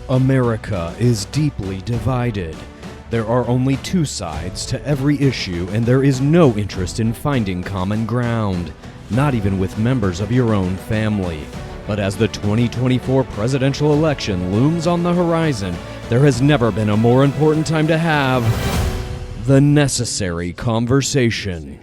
America is deeply divided. There are only two sides to every issue, and there is no interest in finding common ground, not even with members of your own family. But as the 2024 presidential election looms on the horizon, there has never been a more important time to have the necessary conversation.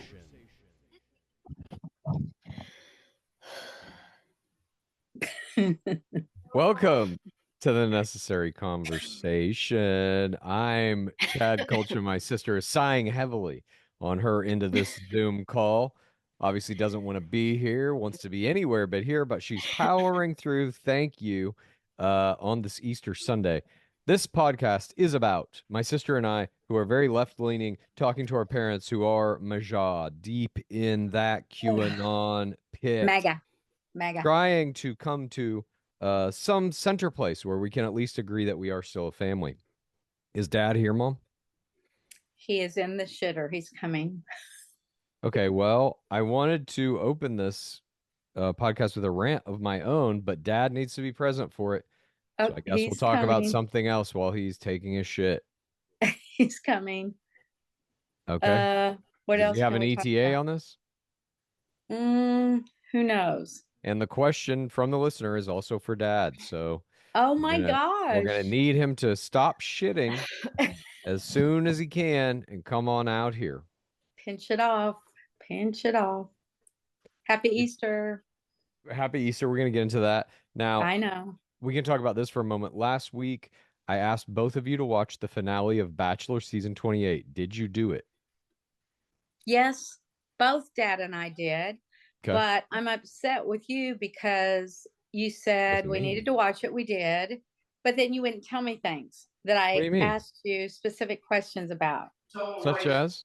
Welcome to the necessary conversation. I'm Chad Culture. My sister is sighing heavily on her end of this Zoom call. Obviously doesn't want to be here, wants to be anywhere but here, but she's powering through. Thank you on this Easter Sunday. This podcast is about my sister and I, who are very left-leaning, talking to our parents who are Majah, deep in that QAnon pit. MAGA. Trying to come to some center place where we can at least agree that we are still a family. Is Dad here, Mom? He is in the shitter. He's coming. Okay, well, I wanted to open this podcast with a rant of my own, but Dad needs to be present for it. So I guess we'll talk about something else while he's taking his shit. He's coming. Okay. What else? Do you have an ETA on this? Who knows? And the question from the listener is also for Dad. So oh my gosh, we're gonna need him to stop shitting as soon as he can and come on out here. Pinch it off. Happy Easter. Happy Easter. We're gonna get into that now. I know. We can talk about this for a moment. Last week, I asked both of you to watch the finale of Bachelor season 28. Did you do it? Yes, both Dad and I did. Okay. But I'm upset with you because you said we needed to watch it. We did. But then you wouldn't tell me things that I asked you specific questions about. Such as?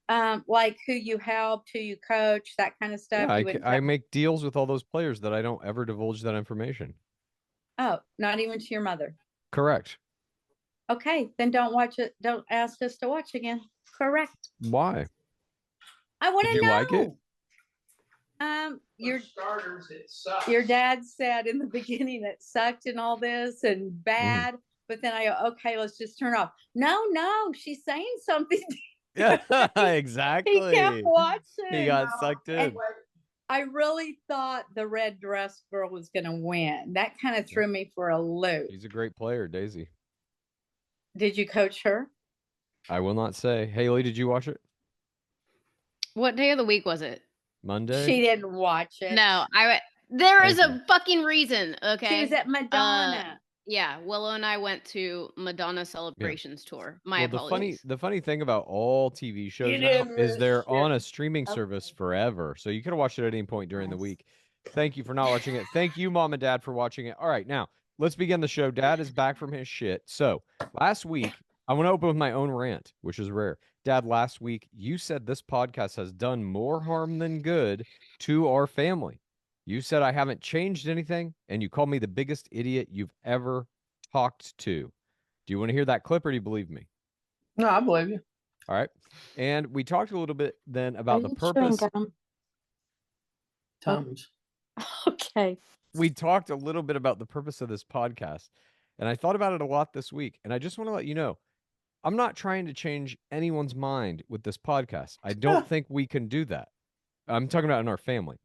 Like who you helped, who you coach, that kind of stuff. Yeah, I make deals with all those players that I don't ever divulge that information. Oh, not even to your mother? Correct. Okay, then don't watch it. Don't ask us to watch again. Correct. Why? I want to know. Did you like it? Your dad said in the beginning it sucked and all this and bad, but then I go, okay, let's just turn off. No, she's saying something. Yeah, exactly. He kept watching. He got sucked in. And I really thought the red dress girl was going to win. That kind of threw me for a loop. She's a great player, Daisy. Did you coach her? I will not say. Haley, did you watch it? What day of the week was it? Monday. She didn't watch it. No, there is a fucking reason. Okay, she was at Madonna. Yeah, Willow and I went to Madonna Celebrations tour. Apologies. The funny thing about all TV shows now is they're on a streaming service forever, so you could have watched it at any point during the week. Thank you for not watching it. Thank you, Mom and Dad, for watching it. All right, now let's begin the show. Dad is back from his shit. So last week, I want to open with my own rant, which is rare. Dad, last week you said this podcast has done more harm than good to our family. You said I haven't changed anything, and you called me the biggest idiot you've ever talked to. Do you want to hear that clip, or do you believe me? No, I believe you. All right. And we talked a little bit then about the purpose. Tums. Okay. We talked a little bit about the purpose of this podcast, and I thought about it a lot this week, and I just want to let you know, I'm not trying to change anyone's mind with this podcast. I don't think we can do that. I'm talking about in our family.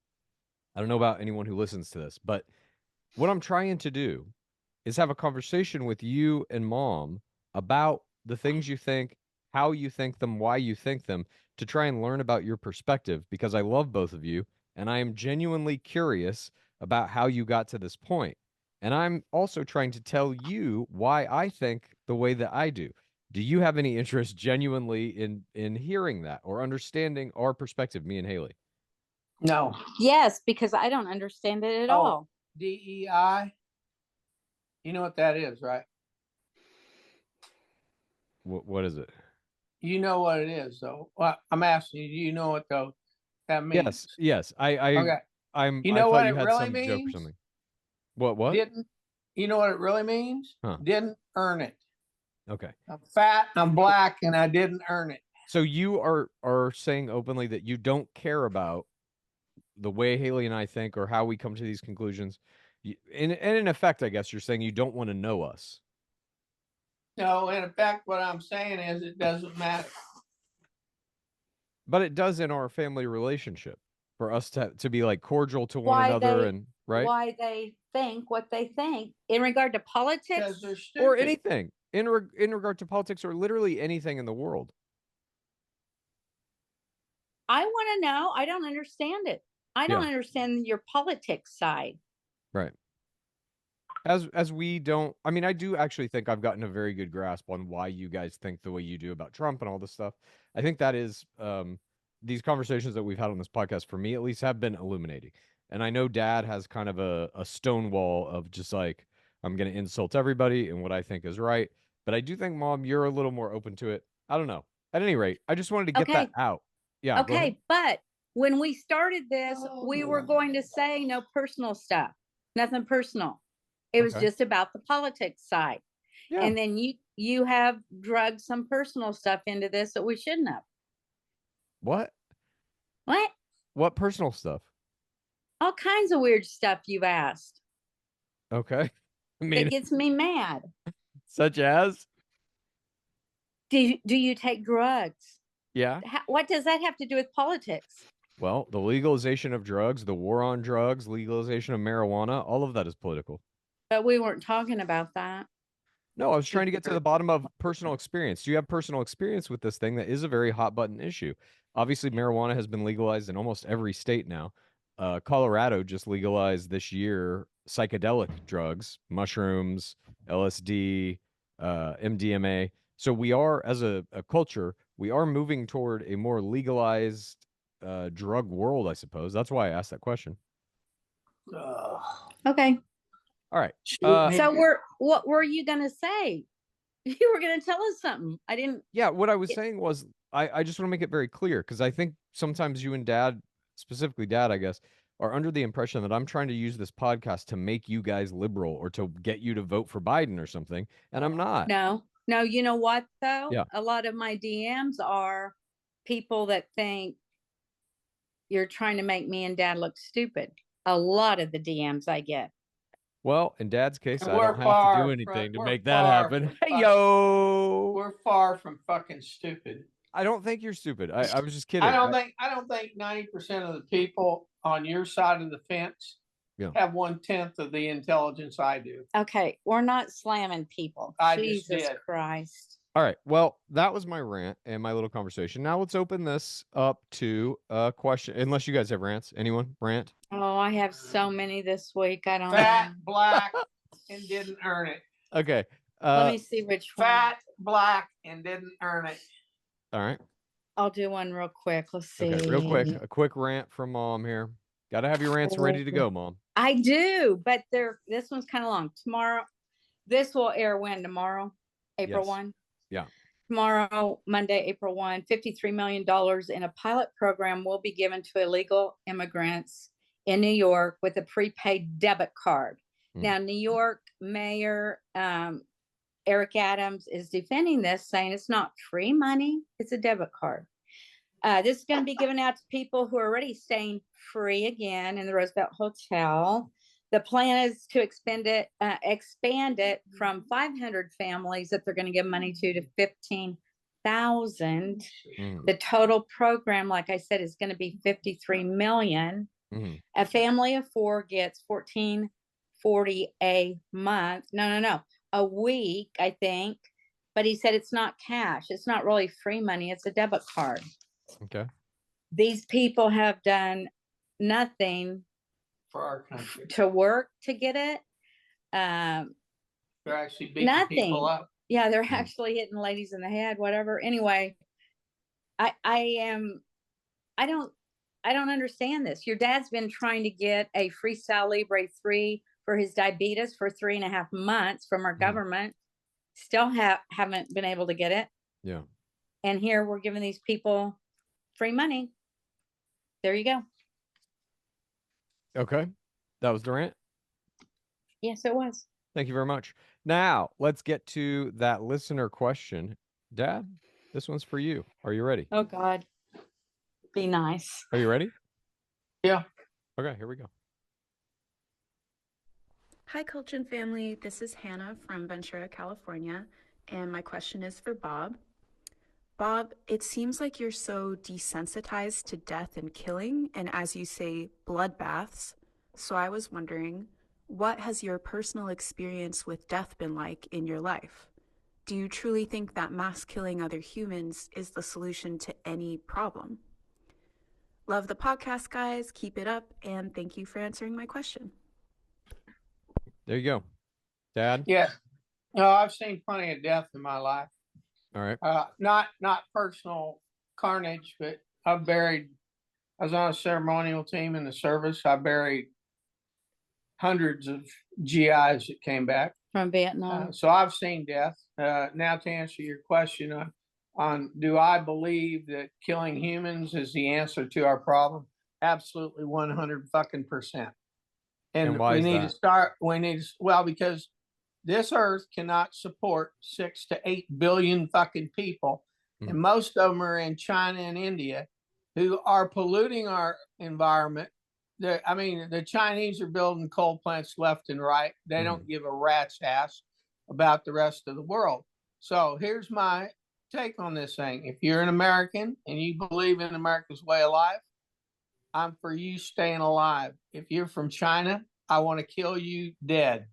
I don't know about anyone who listens to this, but what I'm trying to do is have a conversation with you and Mom about the things you think, how you think them, why you think them, to try and learn about your perspective, because I love both of you, and I am genuinely curious about how you got to this point. And I'm also trying to tell you why I think the way that I do. Do you have any interest genuinely in hearing that or understanding our perspective, me and Haley? No. Yes, because I don't understand it at all. DEI. You know what that is, right? What is it? You know what it is, though. Well, I'm asking you. Do you know what that means? Yes. Okay. You know what you it had really some means? joke or something. What? You know what it really means? Huh. Didn't earn it. Okay. I'm fat, I'm black, and I didn't earn it. So you are saying openly that you don't care about the way Haley and I think or how we come to these conclusions. And in effect, I guess you're saying you don't want to know us. No, in effect, what I'm saying is it doesn't matter. But it does in our family relationship for us to be like cordial to one another and right. Why they think what they think in regard to politics or anything in regard to politics or literally anything in the world. I want to know. I don't understand it. I don't understand your politics side. Right. As we don't, I mean, I do actually think I've gotten a very good grasp on why you guys think the way you do about Trump and all this stuff. I think that is these conversations that we've had on this podcast, for me at least, have been illuminating. And I know Dad has kind of a stone wall of just like, I'm going to insult everybody and what I think is right. But I do think, Mom, you're a little more open to it. I don't know. At any rate, I just wanted to get that out. Yeah. Okay. But when we started this, we were going to say no personal stuff, nothing personal. It was just about the politics side. Yeah. And then you have drugged some personal stuff into this that we shouldn't have. What? What? What personal stuff? All kinds of weird stuff you've asked. Okay. I mean, it gets me mad. Such as? Do you take drugs? Yeah. What does that have to do with politics? Well, the legalization of drugs, the war on drugs, legalization of marijuana, all of that is political. But we weren't talking about that. No, I was trying to get to the bottom of personal experience. Do you have personal experience with this thing that is a very hot button issue? Obviously, marijuana has been legalized in almost every state now. Colorado just legalized this year psychedelic drugs, mushrooms, LSD, MDMA. So we are, as a culture, we are moving toward a more legalized drug world, I suppose. That's why I asked that question. Okay. All right. So what were you going to say? You were going to tell us something. I didn't. Yeah, what I was saying was I just want to make it very clear, because I think sometimes you and Dad, specifically Dad, I guess, are under the impression that I'm trying to use this podcast to make you guys liberal or to get you to vote for Biden or something, and I'm not. No, you know what, though? Yeah. A lot of my DMs are people that think you're trying to make me and Dad look stupid. A lot of the DMs I get. Well, in Dad's case, I don't have to do anything to make that happen. Hey, yo! We're far from fucking stupid. I don't think you're stupid. I was just kidding. I don't think 90% of the people on your side of the fence have 1/10 of the intelligence I do. Okay, we're not slamming people. Jesus Christ. All right. Well, that was my rant and my little conversation. Now let's open this up to a question. Unless you guys have rants. Anyone? Rant? Oh, I have so many this week. I don't Fat, know. black, and didn't earn it. Okay. Let me see which one. Fat, black, and didn't earn it. All right. I'll do one real quick. Let's see. Okay, real quick. A quick rant from Mom here. Got to have your rants ready to go, Mom. I do, but this one's kind of long. Tomorrow, this will air when? Tomorrow? April 1? Yeah. Tomorrow, Monday, April 1, $53 million in a pilot program will be given to illegal immigrants in New York with a prepaid debit card. Now, New York Mayor Eric Adams is defending this, saying it's not free money, it's a debit card. This is going to be given out to people who are already staying free again in the Roosevelt Hotel. The plan is to expand it from 500 families that they're going to give money to 15,000. The total program, like I said, is going to be 53 million. A family of 4 gets $14.40 a month. No, a week, I think. But he said it's not cash. It's not really free money. It's a debit card. Okay. These people have done nothing for our country to work to get it. They're actually beating people up. Yeah, they're actually hitting ladies in the head, whatever. Anyway, I don't understand this. Your dad's been trying to get a Freestyle Libre 3 for his diabetes for 3.5 months from our government. Still haven't been able to get it. Yeah. And here we're giving these people free money. There you go. Okay. That was the rant? Yes, it was. Thank you very much. Now, let's get to that listener question. Dad, this one's for you. Are you ready? Oh, God. Be nice. Are you ready? Yeah. Okay, here we go. Hi, Kultgen family. This is Hannah from Ventura, California, and my question is for Bob. Bob, it seems like you're so desensitized to death and killing, and as you say, bloodbaths. So I was wondering, what has your personal experience with death been like in your life? Do you truly think that mass killing other humans is the solution to any problem? Love the podcast, guys. Keep it up, and thank you for answering my question. There you go. Dad? Yeah. No, I've seen plenty of death in my life. All right. Not personal carnage, but I was on a ceremonial team in the service. I buried hundreds of GIs that came back from Vietnam. So I've seen death. Now to answer your question on do I believe that killing humans is the answer to our problem? Absolutely 100%. And why we is need that? to start, because this earth cannot support 6 to 8 billion fucking people. Mhm. And most of them are in China and India who are polluting our environment. The Chinese are building coal plants left and right. They don't give a rat's ass about the rest of the world. So here's my take on this thing. If you're an American and you believe in America's way of life, I'm for you staying alive. If you're from China, I want to kill you dead.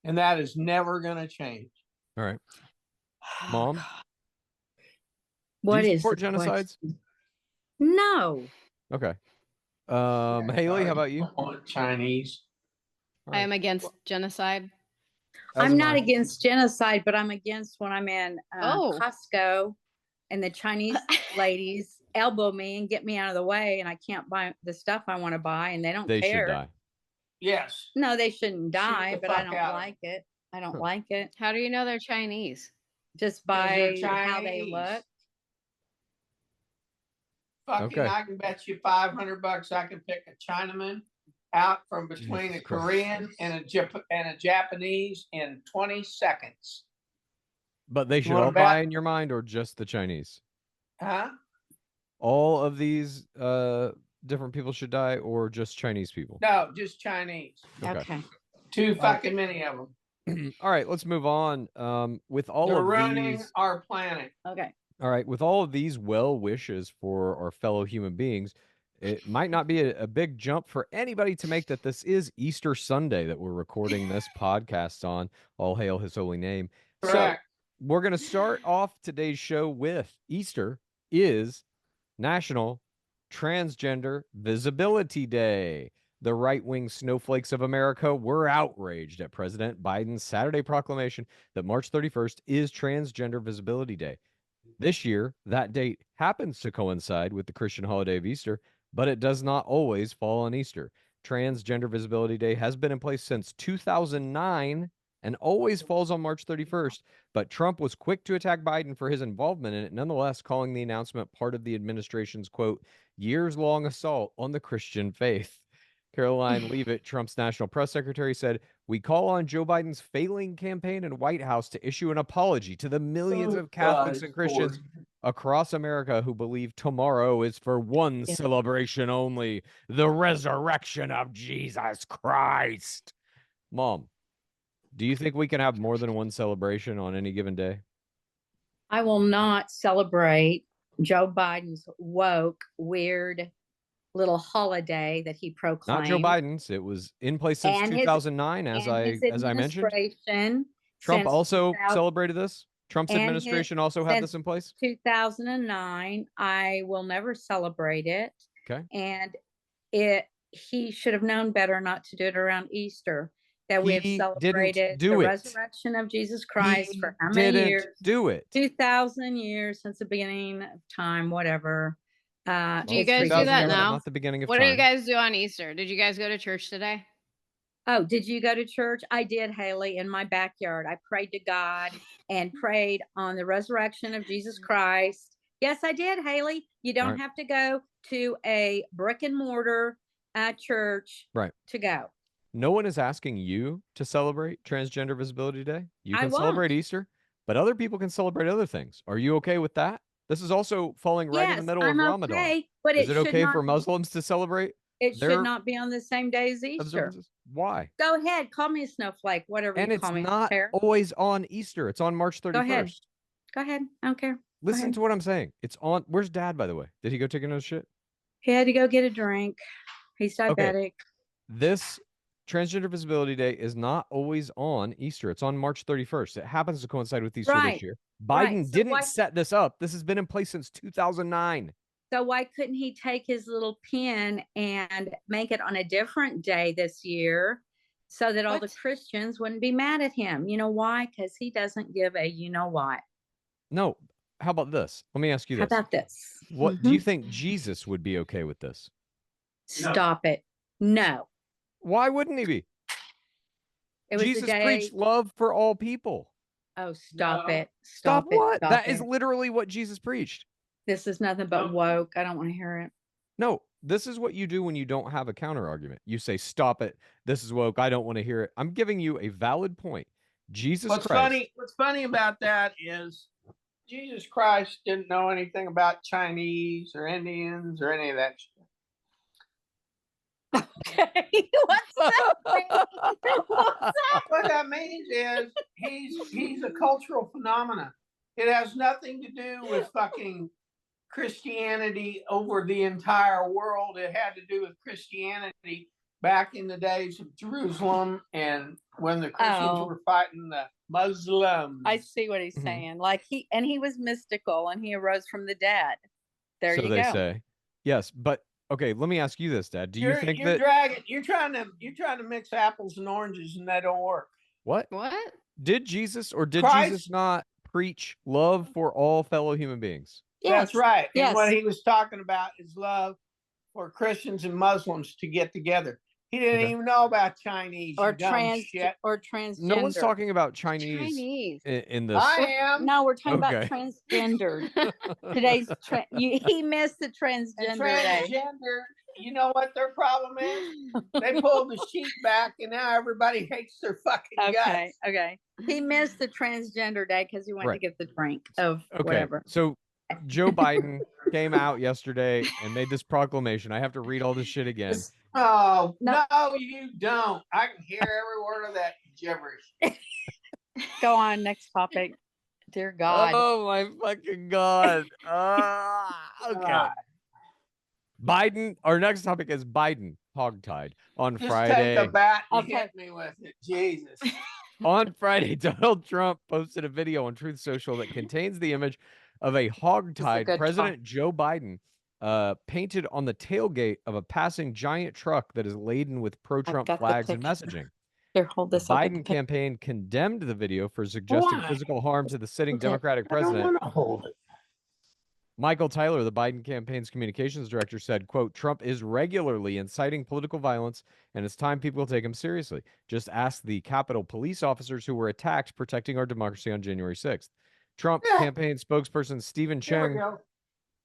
And that is never going to change. All right. Mom? What do you is support the genocides? question? No. Okay. Haley, how about you? Chinese. I am against genocide. I'm not against genocide, but I'm against when I'm in Oh. Costco and the Chinese ladies elbow me and get me out of the way, and I can't buy the stuff I want to buy, and they don't They care. should die. Yes. No, they shouldn't die, the but I fuck don't out of like it. I don't like it. How do you know they're Chinese? Just by how they look. Fucking, Okay. I can bet you $500 I can pick a Chinaman out from between Jesus a Korean and a Japanese in 20 seconds. But they should wanna all bet? die in your mind, or just the Chinese? Huh? All of these different people should die, or just Chinese people? No, just Chinese. Okay. Too fucking many of them. All right, let's move on. With all They're of ruining these, our planet. Okay. all right, with all of these well wishes for our fellow human beings, it might not be a big jump for anybody to make that this is Easter Sunday that we're recording this podcast on. All hail his holy name. Correct. So we're going to start off today's show with Easter is National Transgender Visibility Day. The right-wing snowflakes of America were outraged at President Biden's Saturday proclamation that March 31st is Transgender Visibility Day. This year, that date happens to coincide with the Christian holiday of Easter, but it does not always fall on Easter. Transgender Visibility Day has been in place since 2009 and always falls on March 31st, but Trump was quick to attack Biden for his involvement in it, nonetheless calling the announcement part of the administration's, quote, years-long assault on the Christian faith. Caroline Leavitt, Trump's national press secretary, said, "We call on Joe Biden's failing campaign and White House to issue an apology to the millions of Catholics and Christians across America who believe tomorrow is for one celebration only, the resurrection of Jesus Christ." Mom, do you think we can have more than one celebration on any given day? I will not celebrate Joe Biden's woke, weird little holiday that he proclaimed. Not Joe Biden's. It was in place since 2009, as I mentioned. Trump also celebrated this. Trump's administration also had this in place. 2009. I will never celebrate it. Okay. And he should have known better not to do it around Easter. That we have celebrated the resurrection of Jesus Christ for how many years? Do it. 2,000 years since the beginning of time, whatever. Do you guys do that now? Not the beginning of what time. do you guys do on Easter? Did you guys go to church today? Oh, did you go to church? I did, Haley, in my backyard. I prayed to God and prayed on the resurrection of Jesus Christ. Yes, I did, Haley. You don't have to go to a brick and mortar church to go. No one is asking you to celebrate Transgender Visibility Day. You can celebrate Easter, but other people can celebrate other things. Are you okay with that? This is also falling right in the middle of Ramadan. Okay, but is it okay for Muslims to celebrate? It should not be on the same day as Easter. Why? Go ahead. Call me a snowflake, whatever And you it's call me. not Fair. always on Easter. It's on March 31st. Go ahead. Go ahead. I don't care. Listen to what I'm saying. It's on. Where's Dad, by the way? Did he go take another shit? He had to go get a drink. He's diabetic. Okay. This Transgender Visibility Day is not always on Easter. It's on March 31st. It happens to coincide with Easter this year. Biden So didn't set this up. This has been in place since 2009. So why couldn't he take his little pen and make it on a different day this year so that all the Christians wouldn't be mad at him? You know why? Because he doesn't give a you know what. No. How about this? Let me ask you this. How about this? What do you think Jesus would be okay with this? Stop it. No. Why wouldn't he be? Jesus preached love for all people. Oh, stop it. Stop what? That is literally what Jesus preached. This is nothing but woke. I don't want to hear it. No, this is what you do when you don't have a counter argument. You say, stop it. This is woke. I don't want to hear it. I'm giving you a valid point. What's funny about that is Jesus Christ didn't know anything about Chinese or Indians or any of that shit. Okay. What's that mean? What's that? What that means is he's a cultural phenomenon. It has nothing to do with fucking Christianity over the entire world. It had to do with Christianity back in the days of Jerusalem and when the Christians were fighting the Muslims. I see what he's saying. Like he was mystical and he arose from the dead. There you go. So they say. Yes, but okay, let me ask you this, Dad. Do you think you're trying to mix apples and oranges and that don't work? What? Did Jesus Jesus not preach love for all fellow human beings? Yes. That's right. Yes. And what he was talking about is love for Christians and Muslims to get together. He didn't even know about Chinese or transgender. No one's talking about Chinese. In this. I am. No, we're talking about transgender. Today's he missed the transgender day. You know what their problem is? They pulled the sheet back, and now everybody hates their fucking guts. Okay. He missed the transgender day because he went to get the drink of whatever. So Joe Biden came out yesterday and made this proclamation. I have to read all this shit again. Oh, no, you don't. I can hear every word of that gibberish. Go on, next topic. Dear God. Oh, my fucking God. Okay. Biden, our next topic is Biden hogtied on Friday. Just take a bat and hit me with it. Jesus. On Friday, Donald Trump posted a video on Truth Social that contains the image of a hogtied President Joe Biden painted on the tailgate of a passing giant truck that is laden with pro-Trump flags and messaging. Here, hold this the Biden campaign condemned the video for suggesting physical harm to the sitting Democratic president. I don't want to hold it. Michael Tyler, the Biden campaign's communications director, said, quote, Trump is regularly inciting political violence, and it's time people take him seriously. Just ask the Capitol police officers who were attacked protecting our democracy on January 6th. Trump campaign spokesperson Stephen Cheng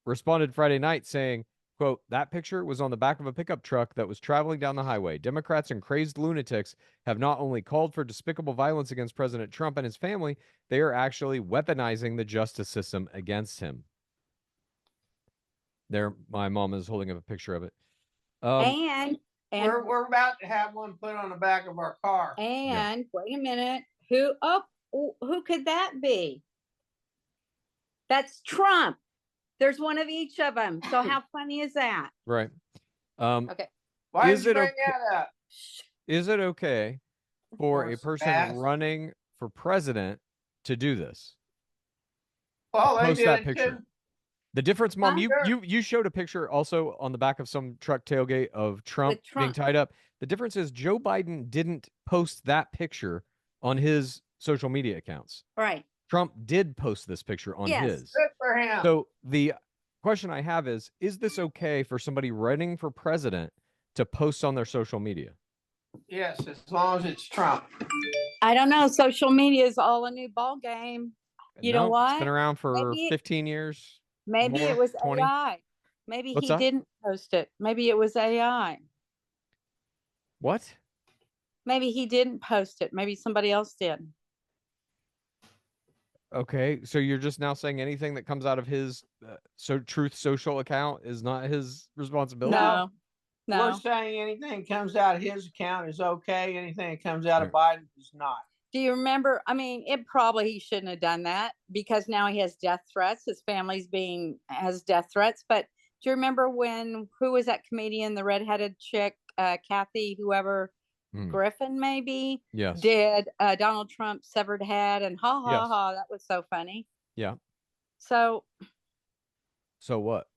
responded Friday night saying, quote, that picture was on the back of a pickup truck that was traveling down the highway. Democrats and crazed lunatics have not only called for despicable violence against President Trump and his family, they are actually weaponizing the justice system against him. There, my mom is holding up a picture of it. And we're about to have one put on the back of our car. And wait a minute, who could that be? That's Trump. There's one of each of them. So how funny is that? Right. Okay. Why is it bring that up? Is it okay for a person running for president to do this? Well, they post did that it picture. too. The difference, Mom, you showed a picture also on the back of some truck tailgate of Trump being tied up. The difference is Joe Biden didn't post that picture on his social media accounts. Right. Trump did post this picture on his. Good for him. So the question I have is this okay for somebody running for president to post on their social media? Yes, as long as it's Trump. I don't know. Social media is all a new ball game. You know what? It's been around for 15 years. Maybe it was 20. AI. Maybe he didn't post it. Maybe it was AI. What? Maybe he didn't post it. Maybe somebody else did. Okay, so you're just now saying anything that comes out of his Truth Social account is not his responsibility? No. No. We're saying anything comes out of his account is okay. Anything that comes out of Right. Biden is not. Do you remember? I mean, he shouldn't have done that because now he has death threats. His family's has death threats. But do you remember who was that comedian, the redheaded chick, Kathy, whoever, Griffin maybe? Yes. Did Donald Trump severed head and ha ha Yes. ha, that was so funny. Yeah. So what?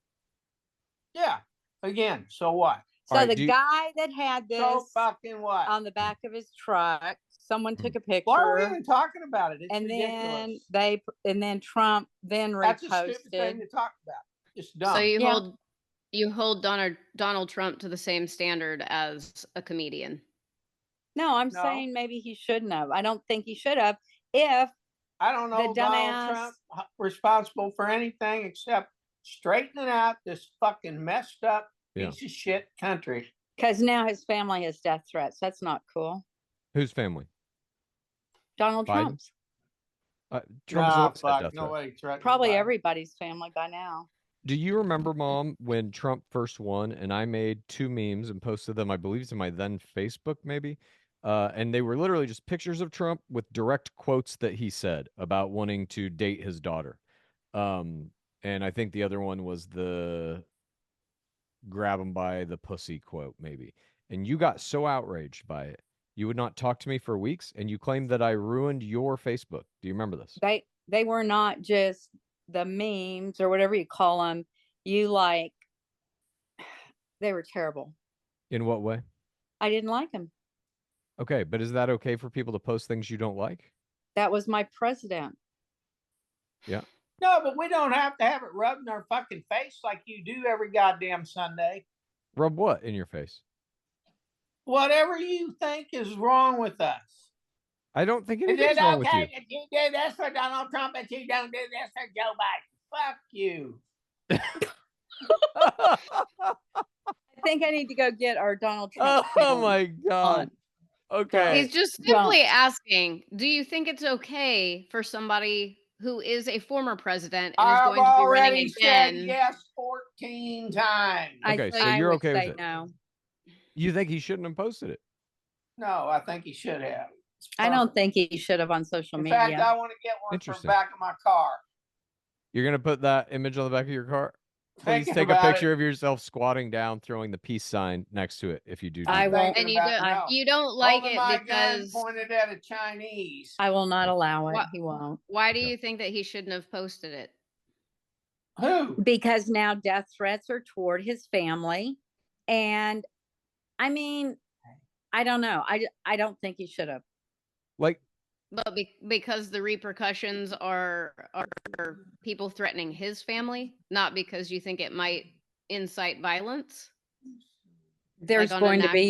Yeah. Again, so what? So the guy that had this so fucking what? on the back of his truck, someone took a picture. Why are we even talking about it? It's and ridiculous. then Trump then That's reposted. a stupid thing to talk about. It's dumb. So you hold Donald Trump to the same standard as a comedian. No, I'm saying maybe he shouldn't have. I don't think he should have. If I don't know Donald Trump responsible for anything except straightening out this fucking messed up piece of shit country. Because now his family has death threats. That's not cool. Whose family? Donald Biden? Trump's. Trump's nobody threatened. Probably Biden. Everybody's family by now. Do you remember, Mom, when Trump first won and I made 2 memes and posted them, I believe it's in my then Facebook maybe, and they were literally just pictures of Trump with direct quotes that he said about wanting to date his daughter. And I think the other one was the grab him by the pussy quote maybe. And you got so outraged by it. You would not talk to me for weeks, and you claimed that I ruined your Facebook. Do you remember this? They were not just the memes or whatever you call them. They were terrible. In what way? I didn't like them. Okay, but is that okay for people to post things you don't like? That was my president. Yeah. No, but we don't have to have it rubbed in our fucking face like you do every goddamn Sunday. Rub what in your face? Whatever you think is wrong with us. I don't think anything's wrong with you. If you do this for Donald Trump, but you don't do this for Joe Biden. Fuck you. I think I need to go get our Donald Trump. Oh my God. Okay. He's just simply asking, do you think it's okay for somebody who is a former president and is going to be running again? Said yes 14 times. Okay, so you're okay with it. No. You think he shouldn't have posted it? No, I think he should have. I don't think he should have on social media. In fact, I want to get one for the back of my car. You're going to put that image on the back of your car? Please take a picture of yourself squatting down, throwing the peace sign next to it if you do. I won't. And you don't like it because pointed at a Chinese. I will not allow it. He won't. Why do you think that he shouldn't have posted it? Who? Because now death threats are toward his family. And I mean, I don't know. I don't think he should have. But because the repercussions are people threatening his family, not because you think it might incite violence. There's going to be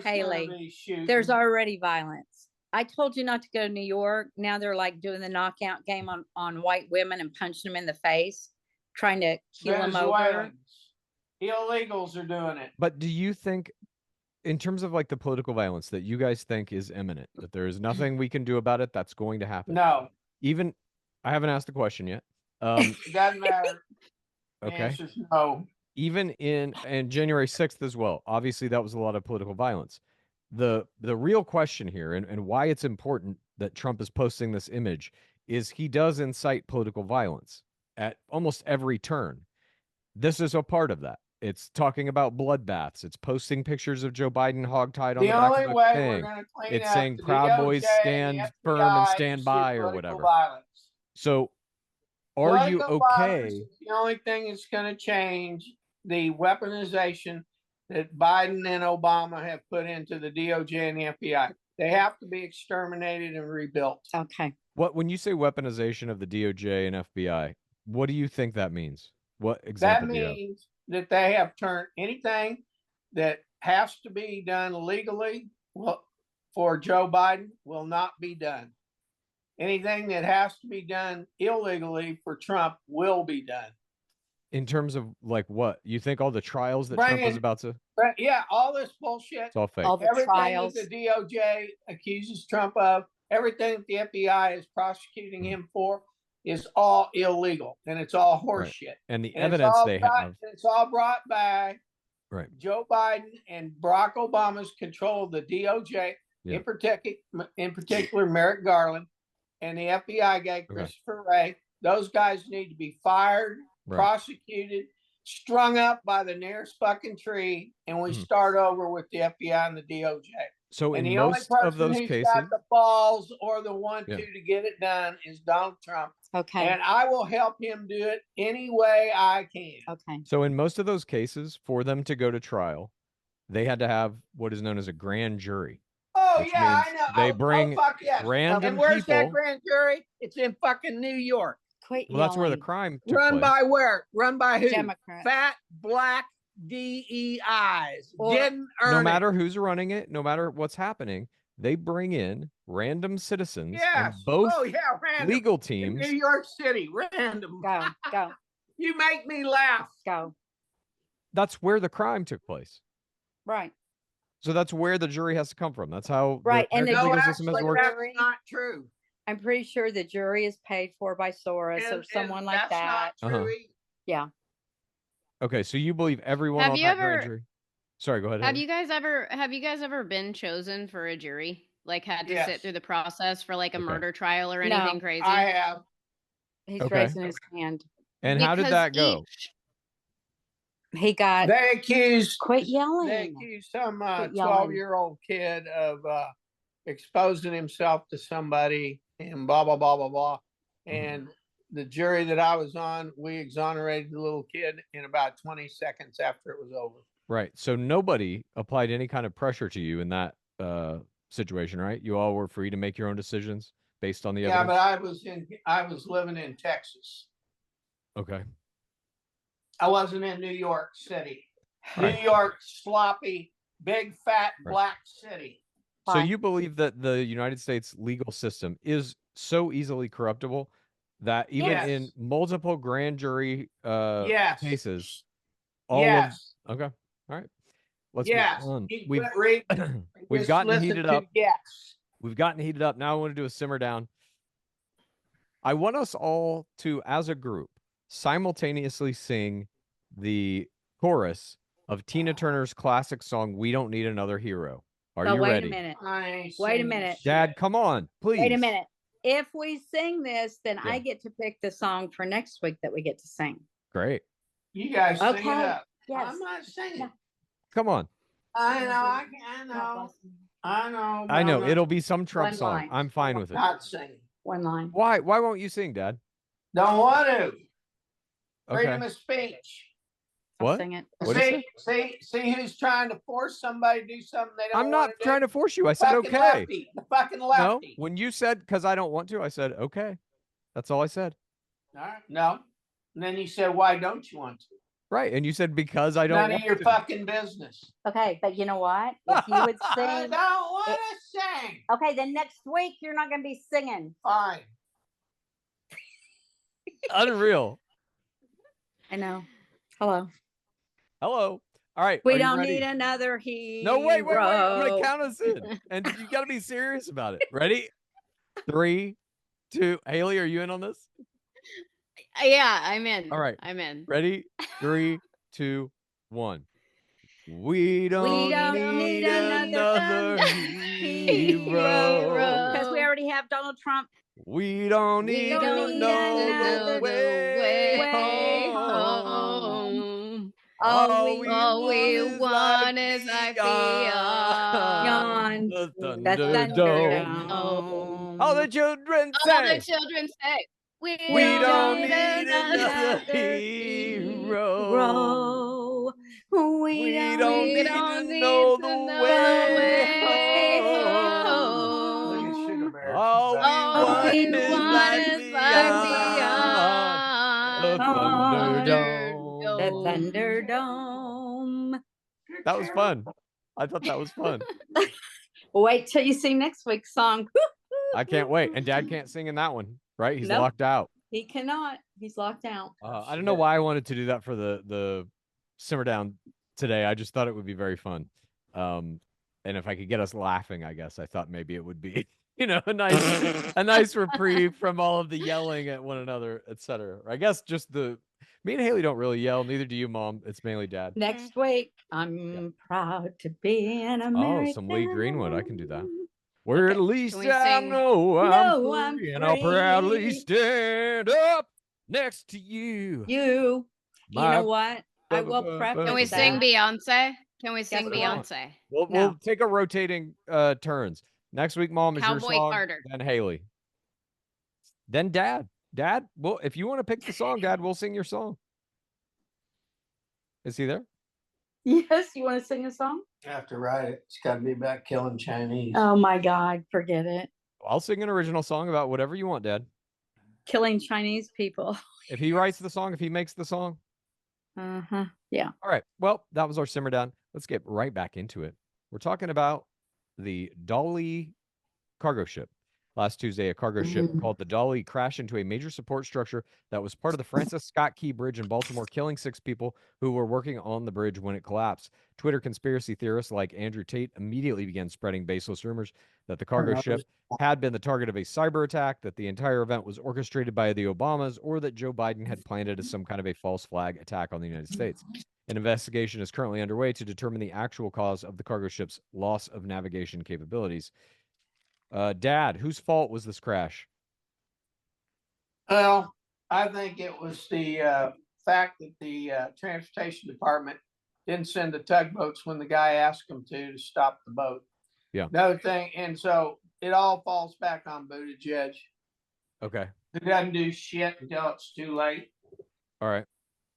Haley. There's already violence. I told you not to go to New York. Now they're like doing the knockout game on white women and punching them in the face, trying to kill them over. Illegals are doing it. But do you think, in terms of like the political violence that you guys think is imminent, that there is nothing we can do about it that's going to happen? No. Even, I haven't asked the question yet. It doesn't matter. Okay. The answer's no. Even in January 6th as well, obviously that was a lot of political violence. The real question here, and why it's important that Trump is posting this image, is he does incite political violence at almost every turn. This is a part of that. It's talking about bloodbaths. It's posting pictures of Joe Biden hogtied on the back of a thing. It's saying Proud Boys stand firm and stand by or whatever. Violence. So are you okay? The only thing that's going to change the weaponization that Biden and Obama have put into the DOJ and the FBI. They have to be exterminated and rebuilt. Okay. When you say weaponization of the DOJ and FBI, what do you think that means? What example do you have? That means that they have turned anything that has to be done legally for Joe Biden will not be done. Anything that has to be done illegally for Trump will be done. In terms of like what? You think all the trials that Trump is about to? Yeah, all this bullshit. It's all fake. All the trials. Everything that the DOJ accuses Trump of, everything that the FBI is prosecuting him for is all illegal. And it's all horseshit. And the evidence they have. It's all brought by Right. Joe Biden and Barack Obama's control of the DOJ, Yeah. in particular Merrick Garland and the FBI guy, Christopher Wray. Those guys need to be fired, prosecuted, strung up by the nearest fucking tree, and we start over with the FBI and the DOJ. So and in the only most person of those who's cases, got the balls or the to get it done is Donald Trump. Okay. And I will help him do it any way I can. Okay. so in most of those cases, for them to go to trial, they had to have what is known as a grand jury. Oh, which yeah, means I know. they bring fuck yes. random And where's that people. grand jury? It's in fucking New York. Quit Well, that's where the yelling. crime took Run place. by where? Run by who? Democrat. Fat, black DEIs. Or- Didn't earn No matter it. who's running it, no matter what's happening, they bring in random citizens and Yes. both Oh, yeah, random. legal In teams. New York City, random. Go. You make me laugh. Go. That's where the crime took place. Right. So that's where the jury has to come from. That's how Right, the and the American No, legal system has actually, worked. that's not true. I'm pretty sure the jury is paid for by Soros or And someone like that's that. not true Uh-huh. either. Yeah. Okay, so you believe everyone Have on you that grand ever- jury? Sorry, go ahead. Have Haley. you guys ever been chosen for a jury? Like had to Yes. sit through the process for like a Okay. murder trial or No, anything crazy? I have. He's Okay. raising his hand. And how did Because that go? He got. They accused Quit They yelling. accused some Quit yelling. 12-year-old kid of exposing himself to somebody and blah, blah, blah, blah, blah. And the jury that I was on, we exonerated the little kid in about 20 seconds after it was over. Right. So nobody applied any kind of pressure to you in that situation, right? You all were free to make your own decisions based on the Yeah, but evidence. I was living in Texas. Okay. I wasn't in New York City. Right. New York, sloppy, big, fat, Right. black city. So Fine. you believe that the United States legal system is so easily corruptible that even Yes. in multiple grand jury Yes. cases, all Yes. of okay, all right, let's Yes. move on. Keep We've read. we've Just gotten listen heated to up. Yes. We've gotten heated up. Now I want to do a simmer down. I want us all to, as a group, simultaneously sing the chorus of Tina Turner's classic song, "We Don't Need Another Hero." Are But you wait ready? a minute. I ain't Wait a singing minute. shit. Dad, come on, please. Wait a minute. If we sing this, then Yeah. I get to pick the song for next week that we get to sing. Great. You guys sing Okay. it up. Yes. I'm not singing. No. Come on. I know. I God know. bless you. I know. I know no, it'll be some Trump One song. line. I'm fine with it. Not singing. One line. Why won't you sing, Dad? Don't want to. Okay. Freedom of speech. I'll What? sing it. What is See who's trying to force somebody to do something they don't I'm not trying to force you. I said fucking okay. lefty. The fucking No, lefty. when you said because I don't want to, I said okay. That's all I said. All right. No. And then you said, why don't you want to? Right. And you said because I don't None of want your to. fucking business. Okay, but you know what? If you would I sing. don't want to sing. Okay, then next week you're not going to be singing. Fine. Unreal. I know. Hello. Hello. All right. We are you don't ready? need another hero. No, wait. I'm going to count us in. And you got to be serious about it. Ready? 3, 2. Haley, are you in on this? Yeah, I'm in. All right. I'm in. Ready? 3, 2, 1. We don't need another hero. Because we already have Donald Trump. We don't We need don't need another another way home. home. All All we want is like Beyond the the Thunderdome. Thunderdome. All the children All say, the children say, we don't need need another hero. We We don't need to know the way home. Look at Sugar Bear. All we All want we is want life is life beyond the beyond Thunderdome. The Thunderdome. That was fun. I thought that was fun. Wait till you see next week's song. I can't wait. And Dad can't sing in that one, right? He's Nope. locked out. He cannot. He's locked out. I don't know why I wanted to do that for the simmer down today. I just thought it would be very fun. And if I could get us laughing, I guess I thought maybe it would be, a nice reprieve from all of the yelling at one another, etc. I guess just Me and Haley don't really yell. Neither do you, Mom. It's mainly Dad. Next week, I'm proud to be an American. Oh, some Lee Greenwood. I can do that. Where Okay. at least Can we I sing? know No, I'm I'm free, and I'll proudly free. stand up next to you. You My- know what? I will preface Can we sing that. Beyonce? Can we sing Guess what? Beyonce? We'll No. take a rotating turns. Next week, Mom is your Cowboy song, Carter. then Haley, then Dad. Dad, well, if you want to pick the song, Dad, we'll sing your song. Is he there? Yes, you want to sing a song? I have to write it. It's got to be about killing Chinese. Oh my God, forget it. I'll sing an original song about whatever you want, Dad. Killing Chinese people. If he writes the song, if he makes the song. Uh-huh. Yeah. All right. Well, that was our simmer down. Let's get right back into it. We're talking about the Dali cargo ship. Last Tuesday, a cargo ship called the Dali crashed into a major support structure that was part of the Francis Scott Key Bridge in Baltimore, killing 6 people who were working on the bridge when it collapsed. Twitter conspiracy theorists like Andrew Tate immediately began spreading baseless rumors that the cargo ship had been the target of a cyber attack, that the entire event was orchestrated by the Obamas, or that Joe Biden had planned it as some kind of a false flag attack on the United States. An investigation is currently underway to determine the actual cause of the cargo ship's loss of navigation capabilities. Dad, whose fault was this crash? Well, I think it was the fact that the transportation department didn't send the tugboats when the guy asked them to stop the boat. Yeah. No thing, and so it all falls back on Buttigieg. Okay. Who doesn't do shit until it's too late. All right.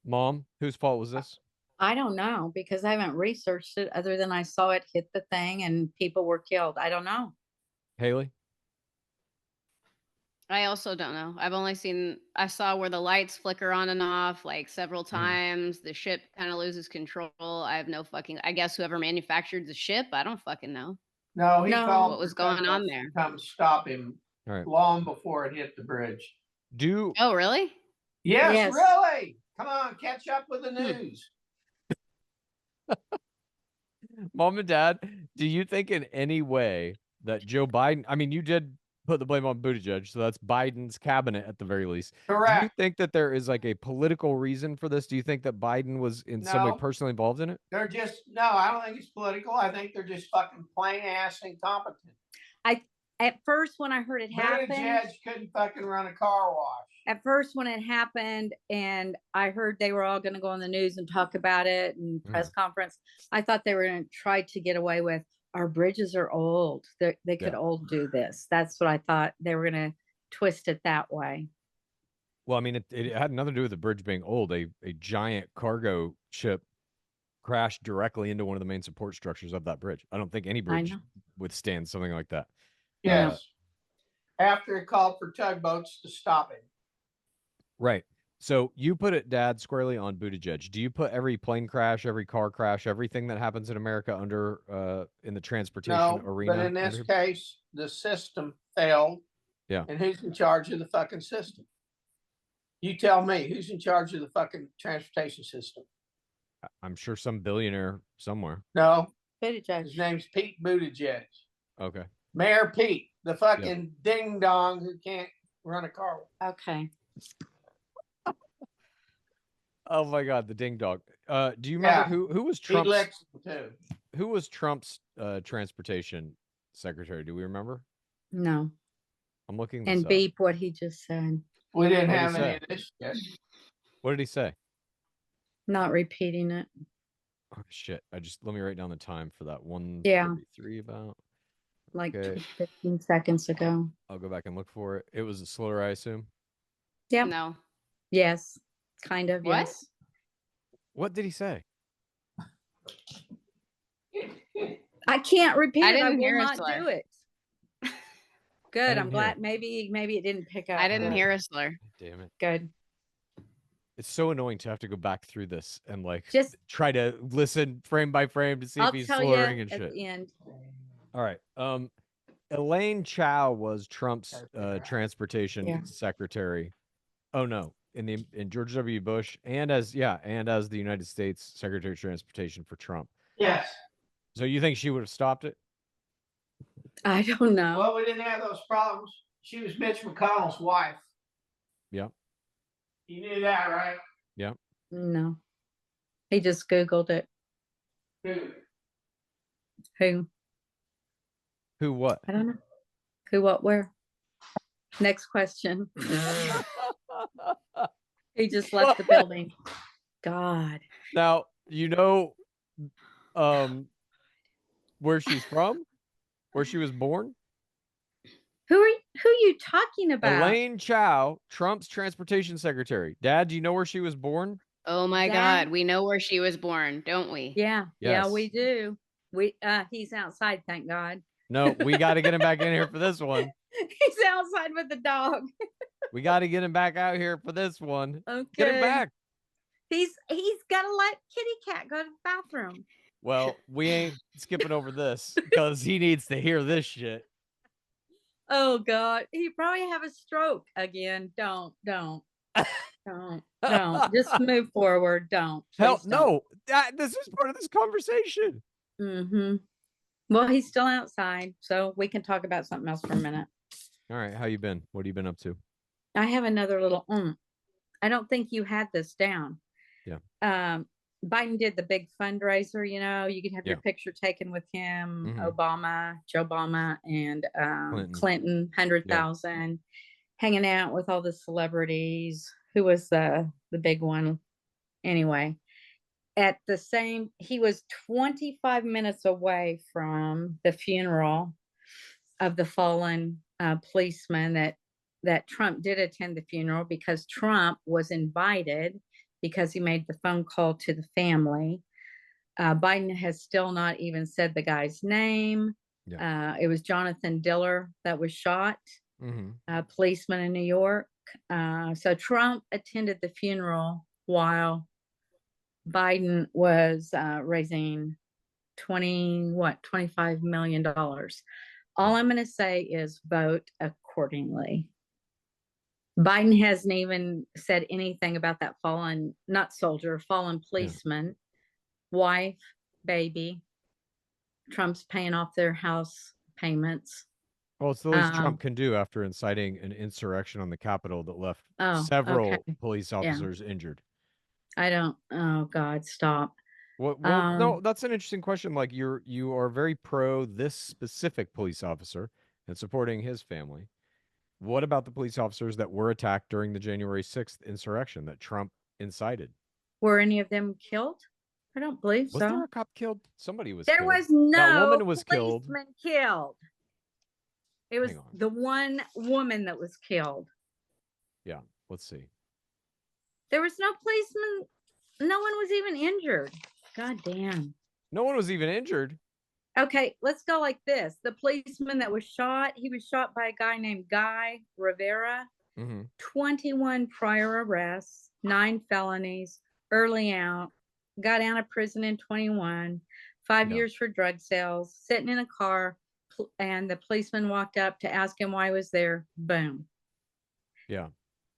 Mom, whose fault was this? I don't know because I haven't researched it other than I saw it hit the thing and people were killed. I don't know. Haley? I also don't know. I saw where the lights flicker on and off like several times. The ship kind of loses control. I have no fucking, I guess whoever manufactured the ship, I don't fucking know. No, he No. called What was for going on tugboats there? to come stop him All right. long before it hit the bridge. Oh, really? Yes, really. Come on, catch up with the news. Mom and Dad, do you think in any way that Joe Biden, I mean, you did put the blame on Buttigieg, so that's Biden's cabinet at the very least. Correct. Do you think that there is like a political reason for this? Do you think that Biden was in some way No. personally involved in it? They're just, no, I don't think it's political. I think they're just fucking plain ass incompetent. At first, when I heard it happen, Buttigieg couldn't fucking run a car wash. at first when it happened and I heard they were all going to go on the news and talk about it and press conference, I thought they were going to try to get away with our bridges are old. They could all do this. That's what I thought. They were going to twist it that way. Well, I mean, it had nothing to do with the bridge being old. A giant cargo ship crashed directly into one of the main support structures of that bridge. I don't think any bridge withstands something like that. Yes. After it called for tugboats to stop it. Right. So you put it, Dad, squarely on Buttigieg. Do you put every plane crash, every car crash, everything that happens in America under in the transportation arena? But in this case, the system failed. Yeah. And who's in charge of the fucking system? You tell me, who's in charge of the fucking transportation system? I'm sure some billionaire somewhere. No. Buttigieg. His name's Pete Buttigieg. Okay. Mayor Pete, the fucking ding dong who can't run a car. Okay. Oh my God, the ding dong. Do you remember who was Trump's? He licks them too. Who was Trump's transportation secretary? Do we remember? No. I'm looking this And up. beep what he just said. We didn't What'd he have any say? of this yet. What did he say? Not repeating it. Oh shit! Let me write down the time for that 1:33 about. Like Okay. 15 seconds ago. I'll go back and look for it. It was a slur, I assume. Yeah. No. Yes. Kind of. What? Yes. What did he say? I can't repeat I it. I didn't hear will a not slur. do it. Good. didn't I'm hear glad. it. Maybe it didn't pick up. I didn't Good. hear a slur. Damn it! Good. It's so annoying to have to go back through this and like Just try to listen frame by frame to see I'll if he's tell you slurring and at shit. the end. All right. Elaine Chao was Trump's transportation secretary. Oh no, in George W. Bush and as the United States Secretary of Transportation for Trump. Yes. So you think she would have stopped it? I don't know. Well, we didn't have those problems. She was Mitch McConnell's wife. Yeah. You knew that, right? Yeah. No. He just Googled it. Who? Who? What? I don't know. Who, what, where? Next question. He just left the building. God. Now where she's from, where she was born. Who you talking about? Elaine Chao, Trump's transportation secretary. Dad, do you know where she was born? Oh my Dad? God, we know where she was born, don't we? Yeah. Yeah, Yes. we do. He's outside, thank God. No, we got to get him back in here for this one. He's outside with the dog. We got to get him back out here for this one. Okay. Get him back. He's got to let Kitty Cat go to the bathroom. Well, we ain't skipping over this because he needs to hear this shit. Oh God, he probably have a stroke again. Don't. Just move forward. Don't. Hell, Please don't. no. This is part of this conversation. Mm-hmm. Well, he's still outside, so we can talk about something else for a minute. All right, how you been? What have you been up to? I have another little. I don't think you had this down. Yeah. Biden did the big fundraiser. You know, you could have your picture taken with him, Mhm. Joe Obama, and Clinton. 100,000, hanging out with all the celebrities. Who was the big one? Anyway, he was 25 minutes away from the funeral of the fallen policeman that Trump did attend the funeral because Trump was invited because he made the phone call to the family. Biden has still not even said the guy's name. Yeah. It was Jonathan Diller that was shot, a policeman in New York. So Trump attended the funeral while Biden was raising $25 million. All I'm going to say is vote accordingly. Biden hasn't even said anything about that fallen policeman, wife, baby. Trump's paying off their house payments. Well, it's the least Trump can do after inciting an insurrection on the Capitol that left several police officers injured. Oh God, stop. Well, no, that's an interesting question. Like you are very pro this specific police officer and supporting his family. What about the police officers that were attacked during the January 6th insurrection that Trump incited? Were any of them killed? I don't believe so. Was there a cop killed? Somebody was there killed. Was no that woman was policeman killed. It was the one woman that was killed. Yeah, let's see. There was no policeman. No one was even injured. God damn. No one was even injured. Okay, let's go like this. The policeman that was shot, he was shot by a guy named Guy Rivera. 21 prior arrests, 9 felonies, early out, got out of prison in 21, 5 years for drug sales, sitting in a car, and the policeman walked up to ask him why he was there. Boom. Yeah.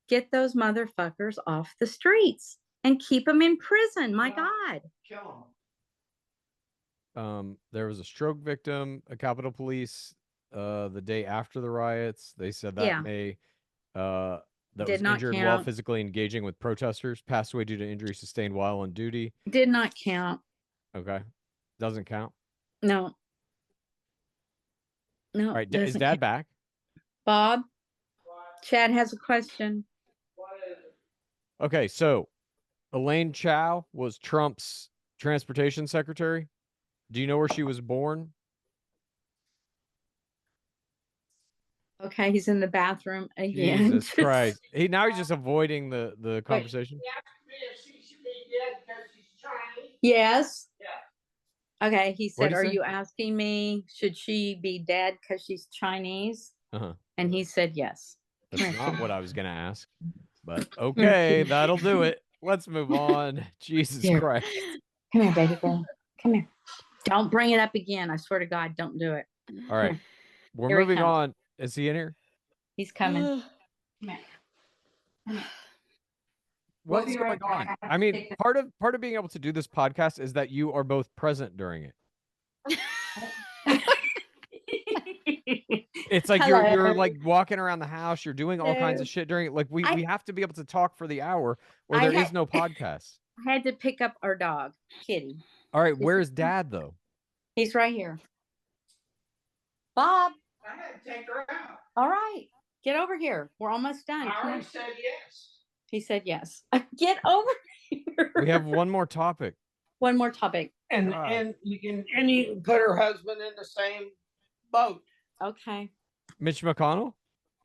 Get those motherfuckers off the streets and keep them in prison. My God. Kill them. There was a stroke victim, a Capitol Police, the day after the riots. They said that that was injured while physically engaging with protesters, passed away due to injury sustained while on duty. Did not count. Okay. Doesn't count? No. No. All right. Is Dad back? Bob? Chad has a question. Okay, so Elaine Chao was Trump's transportation secretary. Do you know where she was born? Okay, he's in the bathroom again. Jesus Christ. He's just avoiding the conversation. Yes. Yeah. Okay, he said, are you asking me, should she be dead because she's Chinese? And he said yes. That's not what I was going to ask. But okay, that'll do it. Let's move on. Jesus Christ. Come here, baby girl. Come here. Don't bring it up again. I swear to God, don't do it. All right. We're moving on. Is he in here? He's coming. Come here. What's going on? I mean, part of being able to do this podcast is that you are both present during it. It's like you're like walking around the house, you're doing all kinds No. of shit during like we I- have to be able to talk for the hour or I there is had- no podcast. I had to pick up our dog, Kitty. All right, where's Dad though? He's right here. Bob, I had to take her out. all right. Get over here. We're almost done. I Come already on. said yes. He said yes. Get over here. We have one more topic. one more topic. And you can put her husband in the same boat. Okay. Mitch McConnell?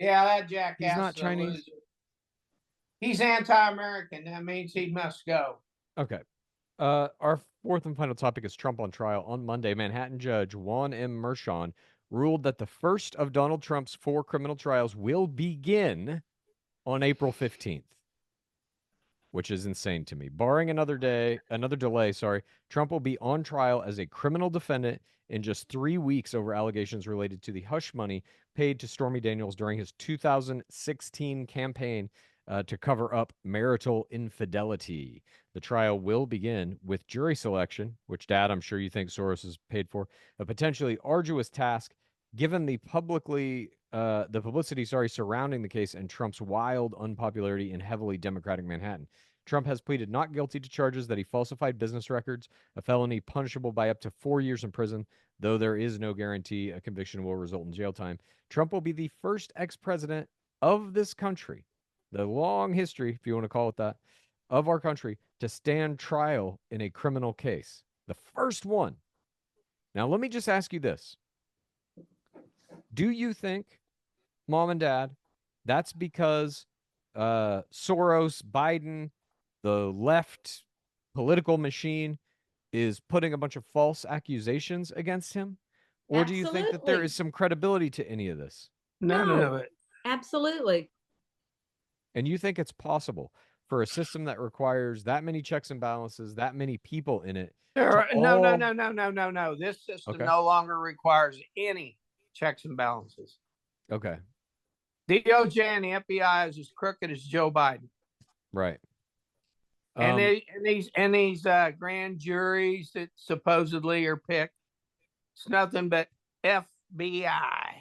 Yeah, that jackass. He's not is a Chinese. loser. He's anti-American. That means he must go. Okay. Our fourth and final topic is Trump on trial. On Monday, Manhattan judge Juan M. Mershon ruled that the first of Donald Trump's 4 criminal trials will begin on April 15th, which is insane to me. Barring another delay, Trump will be on trial as a criminal defendant in just 3 weeks over allegations related to the hush money paid to Stormy Daniels during his 2016 campaign to cover up marital infidelity. The trial will begin with jury selection, which, Dad, I'm sure you think Soros is paid for, a potentially arduous task given the publicity surrounding the case and Trump's wild unpopularity in heavily Democratic Manhattan. Trump has pleaded not guilty to charges that he falsified business records, a felony punishable by up to 4 years in prison, though there is no guarantee a conviction will result in jail time. Trump will be the first ex-president of this country, the long history, if you want to call it that, of our country to stand trial in a criminal case. The first one. Now, let me just ask you this. Do you think, Mom and Dad, that's because Soros, Biden, the left political machine is putting a bunch of false accusations against him? Or do you think that there Absolutely. is some credibility to any of this? None No. of it. Absolutely. And you think it's possible for a system that requires that many checks and balances, that many people in it? No. all- This system Okay. no longer requires any checks and balances. Okay, DOJ and the FBI is as crooked as Joe Biden. right. And these grand juries that supposedly are picked, it's nothing but FBI.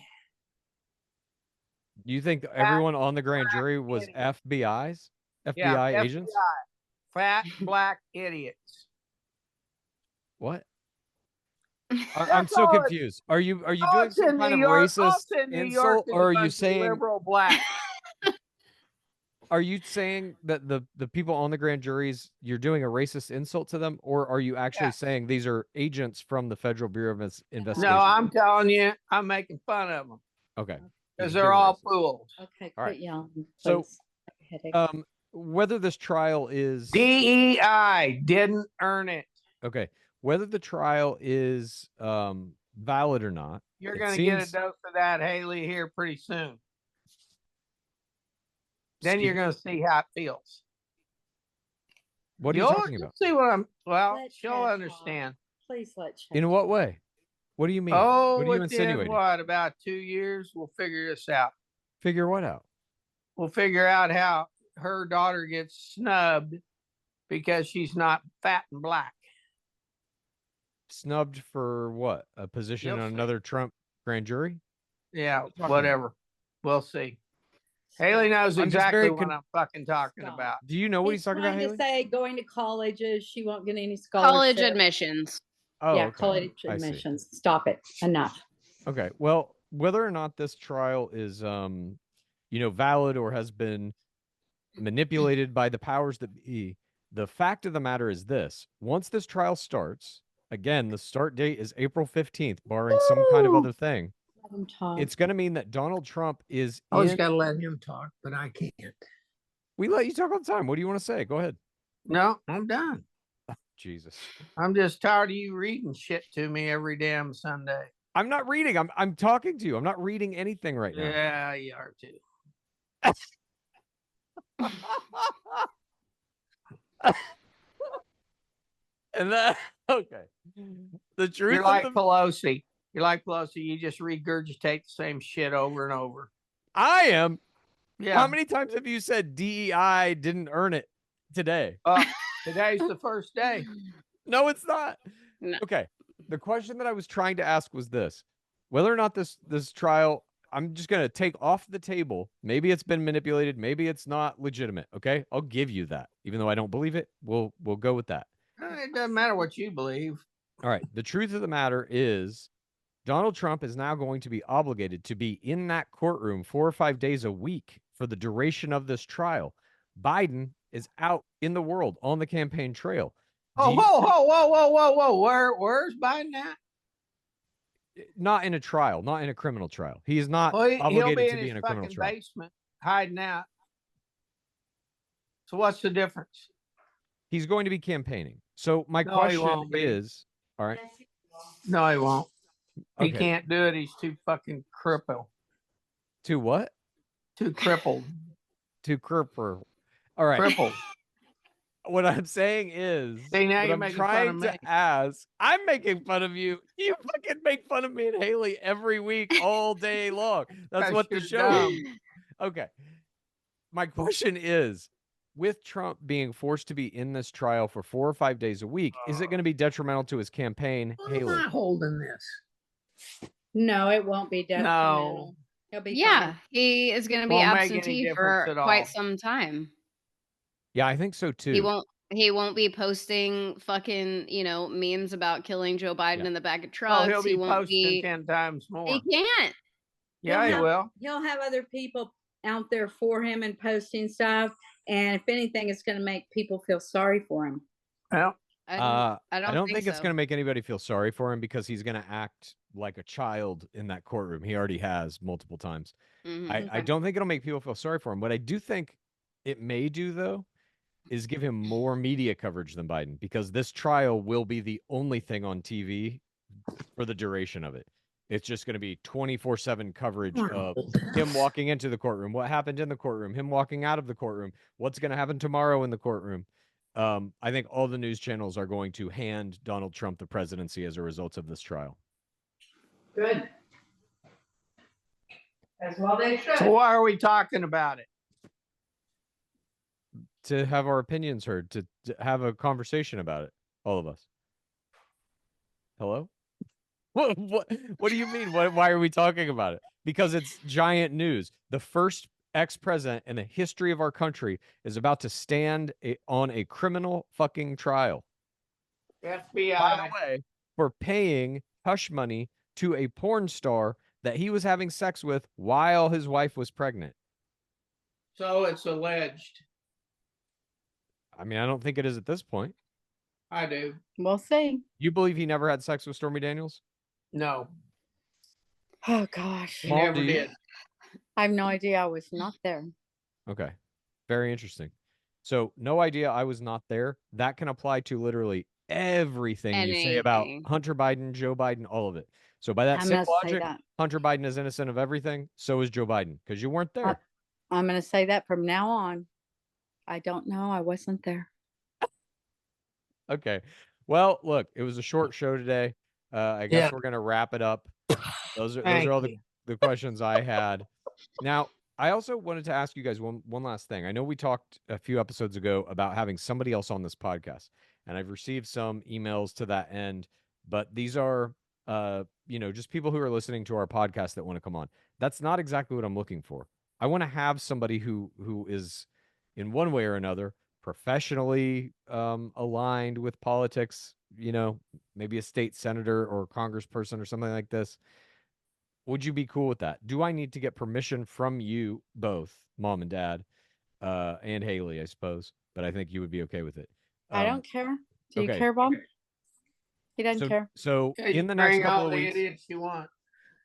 You think everyone on the grand jury was idiot. FBI's? Yeah, FBI agents? Fat black idiots. What? I'm That's so all it- confused. Are you Oh, doing it's in some kind of New York. racist It's in New York, insult, there's or a are you bunch of saying liberal black? that the people on the grand juries, you're doing a racist insult to them, or are you actually Yeah. saying these are agents from the Federal Bureau of Investigation? No, I'm telling you, I'm making fun of them Okay. because You're they're being all racist. fools. Okay, All right. quit yelling. So, please. Headache. Whether this trial is DEI didn't earn it. okay, whether the trial is valid or not, You're it going to get a seems- dose of that, Haley, here pretty soon. Then you're going to see how it feels. What are you You'll talking about? See what I'm. Well, Let she'll Chad understand. Please let Chad. In what way? What do you mean? Oh, what are you within insinuating? what, about 2 years, we'll figure this out. Figure what out? We'll figure out how her daughter gets snubbed because she's not fat and black. Snubbed for what? A position You'll on see. another Trump grand jury? Yeah, Talking about? whatever. We'll see. Haley knows I'm just exactly very what I'm fucking talking Stop. about. Do you know what he's talking about, trying Haley? to say going to colleges. She won't get any scholarship. College admissions. Oh, Yeah, okay. college I see. admissions. Stop it. Enough. Okay. Well, whether or not this trial is valid or has been manipulated by the powers that be, the fact of the matter is this: once this trial starts, again, the start date is April 15th, barring some kind of Woo! other thing. Let him talk. It's going to mean that Donald Trump is I always in. got to let him talk, but I can't. We let you talk all the time. What do you want to say? Go ahead. No, I'm done. Jesus. I'm just tired of you reading shit to me every damn Sunday. I'm not reading. I'm talking to you. I'm not reading anything right now. Yeah, you are too. And that okay. The truth You're of like the- Pelosi. You're like Pelosi. You just regurgitate the same shit over and over. I am. Yeah. How many times have you said DEI didn't earn it today? Today's the first day. No, it's not. No. Okay. The question that I was trying to ask was this. Whether or not this trial, I'm just going to take off the table. Maybe it's been manipulated. Maybe it's not legitimate. Okay, I'll give you that. Even though I don't believe it, we'll go with that. It doesn't matter what you believe. All right. The truth of the matter is, Donald Trump is now going to be obligated to be in that courtroom 4 or 5 days a week for the duration of this trial. Biden is out in the world on the campaign trail. Oh, whoa. Where's Biden at? Not in a trial, not in a criminal trial. He is not He'll obligated be to in be his in a criminal fucking trial. basement hiding out. So what's the difference? He's going to be campaigning. So my No, he question won't be. is, all right. No, he won't. He Okay. can't do it. He's too fucking crippled. To what? Too crippled. To cripple. All right. Crippled. What I'm saying is, See, now what you're I'm making fun trying of to me. ask, I'm making fun of you. You fucking make fun of me and Haley every week, all day long. That's Because what the you're show dumb. is. Okay. My question is, with Trump being forced to be in this trial for 4 or 5 days a week, is it going to be detrimental to his campaign, Why am Haley? I holding this? No, it won't be detrimental. No. He'll be Yeah, fine. he is going to be Won't make any absentee difference for at all. quite some time. Yeah, I think so too. He won't be posting fucking, memes about killing Joe Biden Yeah. in the back of Oh, trucks. he'll be He won't posting be 10 times more. He can't. Yeah, he will. He'll have other people out there for him and posting stuff. And if anything, it's going to make people feel sorry for him. Well, I don't think it's so. going to make anybody feel sorry for him because he's going to act like a child in that courtroom. He already has multiple times. Mhm. I don't think it'll make people feel sorry for him. What I do think it may do, though, is give him more media coverage than Biden, because this trial will be the only thing on TV for the duration of it. It's just going to be 24/7 coverage of him walking into the courtroom, what happened in the courtroom, him walking out of the courtroom, what's going to happen tomorrow in the courtroom. I think all the news channels are going to hand Donald Trump the presidency as a result of this trial. Good. As well they should. so why are we talking about it? To have our opinions heard, to have a conversation about it, all of us. Hello? What do you mean? Why are we talking about it? Because it's giant news. The first ex-president in the history of our country is about to stand on a criminal fucking trial. FBI. By the way, for paying hush money to a porn star that he was having sex with while his wife was pregnant. So it's alleged. I mean, I don't think it is at this point. I do. We'll see. You believe he never had sex with Stormy Daniels? No, Oh, gosh. he Mom, never do you? did. I have no idea. I was not there. Okay. Very interesting. So, no idea, I was not there. That can apply to literally everything you say about Anything. Hunter Biden, Joe Biden, all of it. So, by that I'm same going to say logic, that. Hunter Biden is innocent of everything. So is Joe Biden, because you weren't there. I'm going to say that from now on. I don't know. I wasn't there. Okay. Well, look, it was a short show today. I guess Yeah. we're going to wrap it up. Those are Thank all you. the questions I had. Now, I also wanted to ask you guys one last thing. I know we talked a few episodes ago about having somebody else on this podcast, and I've received some emails to that end, but these are just people who are listening to our podcast that want to come on. That's not exactly what I'm looking for. I want to have somebody who is, in one way or another, professionally aligned with politics, maybe a state senator or congressperson or something like this. Would you be cool with that? Do I need to get permission from you both, Mom and Dad, and Haley, I suppose? But I think you would be okay with it. I don't care. Do you okay. care, Bob? He doesn't care. So Okay, in the next bring couple all of the weeks, idiots you want.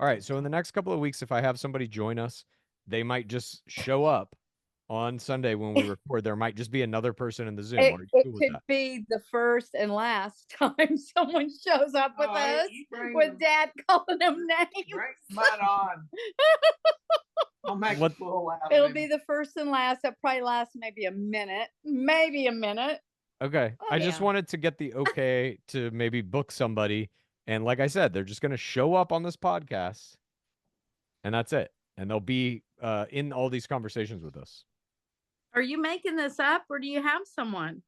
all right. So in the next couple of weeks, if I have somebody join us, they might just show up on Sunday when we record. There might just be another person in the Zoom. Are you It cool with could that? be the first and last time someone shows up with Oh, us, you bring with them. Dad calling them names. Bring mine on. I'll make What- a fool out of It'll him. be the first and last. It'll probably last maybe a minute. Maybe a minute. Okay. Oh, I just yeah. wanted to get the okay to maybe book somebody. And like I said, they're just going to show up on this podcast and that's it. And they'll be in all these conversations with us. Are you making this up or do you have someone?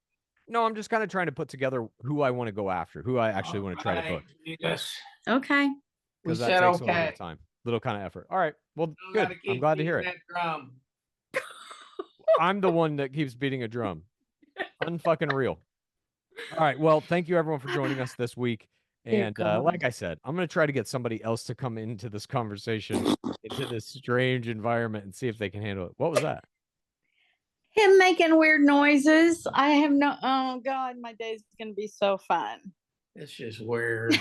No, I'm just kind of trying to put together who I want to go after, who I actually want to try to book. Yes. Okay. We because that said takes a little bit okay. of time, little kind of effort. All right. Well, Still good. gotta I'm keep glad to hear beating it. that drum. I'm the one that keeps beating a drum. Unfucking real. All right. Well, thank you everyone for joining us this week. Dear And God. like I said, I'm going to try to get somebody else to come into this conversation, into this strange environment, and see if they can handle it. What was that? Him making weird noises. I have no. Oh God, my day's gonna be so fun. It's just weird.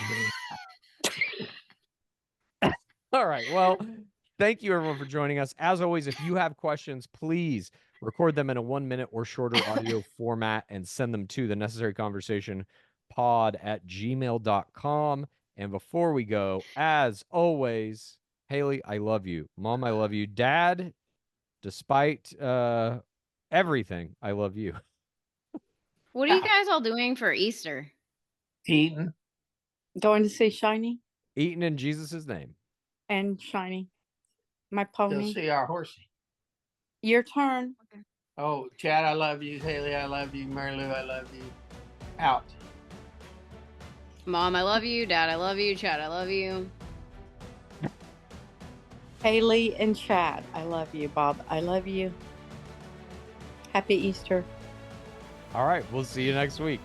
All right. Well, thank you everyone for joining us. As always, if you have questions, please record them in a 1 minute or shorter audio format and send them to thenecessaryconversationpod@gmail.com. And before we go, as always, Haley, I love you. Mom, I love you. Dad, despite everything, I love you. What are you guys all doing for Easter? Eating. Going to see Shiny Eaten in Jesus' name. and Shiny, my You'll pony. see our horsey. Your turn. Oh, Chad, I love you. Haley, I love you. Mary Lou, I love you. Out. Mom, I love you. Dad, I love you. Chad, I love you. Haley and Chad, I love you. Bob, I love you. Happy Easter. All right. We'll see you next week.